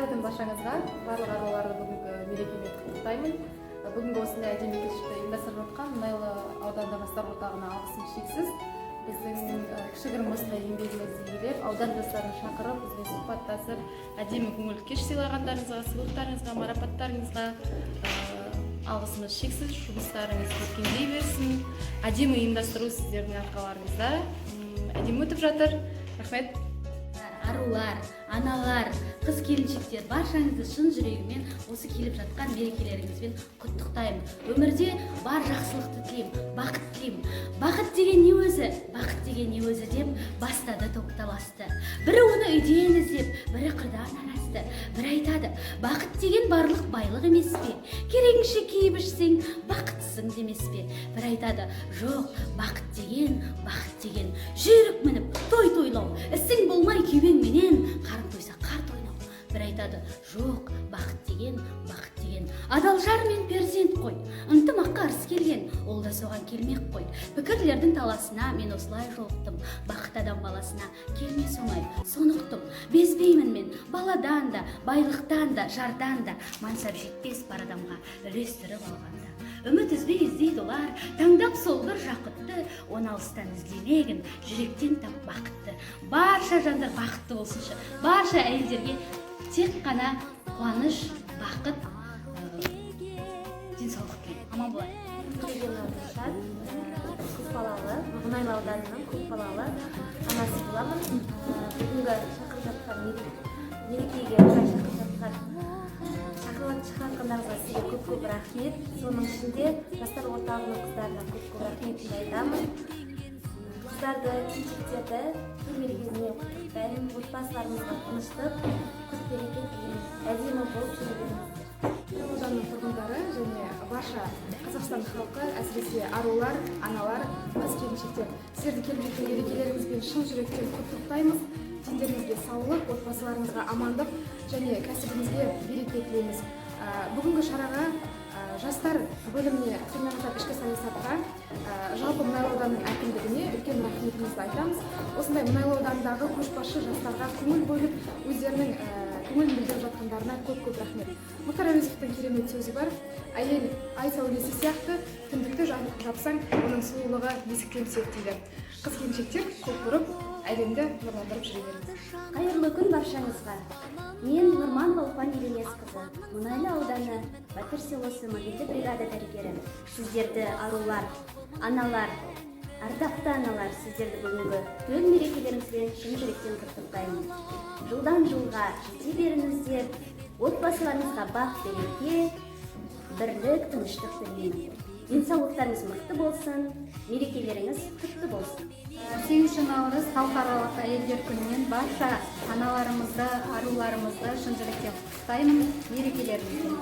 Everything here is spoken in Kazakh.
Қайрадан баршаңызға барлық аруларды бүгінгі мерекемен құттықтаймын. Бүгінгі осындай әдемі кешті ұйымдастырып жатқан Мұнайлы аудандық жастар орталығына алғысым шексіз. Біздің кішігірім осындай еңбегімізді елеп, аудан жастарын шақырып, бізбен сұхбаттасып, әдемі көңіл кеш сыйлағандарыңызға, сыйлықтарыңызға, марапаттарыңызға алғысымыз шексіз. Жұмыстарыңыз өркендей берсін. Әдемі ұйымдастыру сіздердің арқаларыңызда әдемі өтіп жатыр. Рахмет. Арулар, аналар, қыз келіншектер, баршаңызды шын жүрегімен осы келіп жатқан мерекелеріңізбен құттықтаймын. Өмірде бар жақсылықты тілеймін, бақыт тілеймін. Бақыт деген не өзі, бақыт деген не өзі деп бастады тоқталасты. Бірі оны үйден іздеп, бірі қырдан арасты. Бір айтады, бақыт деген барлық байлық емес пе? Керегіңше киіп ішсең, бақыттысың демес пе? Бір айтады, жоқ, бақыт деген жүйрік мініп, той тойлау, ісің болмай күйбеңменен, қарын тойса қарт ойнау. Бір айтады, жоқ, бақыт деген адал жар мен перзент қой. Ынтымаққа арыс келген, ол да соған келмек қой. Пікірлердің таласына мен осылай жолықтым. Бақыт адам баласына келмес оңай, сонықтым. Безбеймін мен баладан да, байлықтан да, жардан да, мансап жетпес бар адамға үлестіріп алғанда. Үміт үзбей іздейді олар, таңдап сол бір жақытты, оны алыстан іздемегін, жүректен тап бақытты. Барша жандар бақытты болсыншы, барша әйелдерге тек қана қуаныш, бақыт, денсаулық тілеймін. Аман болайық. Көпбалалы, Мұнайлы ауданының көпбалалы анасы боламын. Бүгінгі шақырып жатқан мерекеге шақырып жатқандарыңызға сізге көп рахмет. Соның ішінде жастар орталығының қыздарына көп рахметімді айтамын. Қыздарды, келіншектерді төл мерекесіне құттықтаймын. Отбасыларыңызға тыныштық, құт береке тілеймін. Әдемі болып жүре беріңіздер. Ауданның тұрғындары және барша Қазақстан халқы, әсіресе арулар, аналар, қыз келіншектер, сіздерді келіп жеткен мерекелеріңізбен шын жүректен құттықтаймыз. Дендеріңізге саулық, отбасыларыңызға амандық және кәсібіңізге береке тілейміз. Бүгінгі шараға жастар бөліміне, сонымен қатар ішкі саясатқа, жалпы Мұнайлы ауданының әкімдігіне үлкен рахметімізді айтамыз. Осындай Мұнайлы ауданындағы көшбасшы жастарға көңіл бөліп, өздерінің көңілін білдіріп жатқандарына көп рахмет. Мұхтар Әуезовтің керемет сөзі бар: әйел ай сәулесі сияқты, түндікті жапсаң, оның сұлулығы бесіктен түседі дейді. Қыз келіншектер көп көріп, әлемді нұрландырып жүре беріңіз. Қайырлы күн баршаңызға. Мен Нұрманова Ұлпан Елемесқызы, Мұнайлы ауданы Батыр селосы мобильді бригада дәрігері. Сіздерді арулар, аналар, ардақты аналар, сіздерді бүгінгі төл мерекелеріңізбен шын жүректен құттықтаймын. Жылдан жылға жете беріңіздер, отбасыларыңызға бақ береке, бірлік, тыныштық тілеймін. Денсаулықтарыңыз мықты болсын, мерекелеріңіз құтты болсын. 8 наурыз халықаралық әйелдер күнімен барша аналарымызды, аруларымызды шын жүректен құттықтаймын. Мерекелеріңізбен.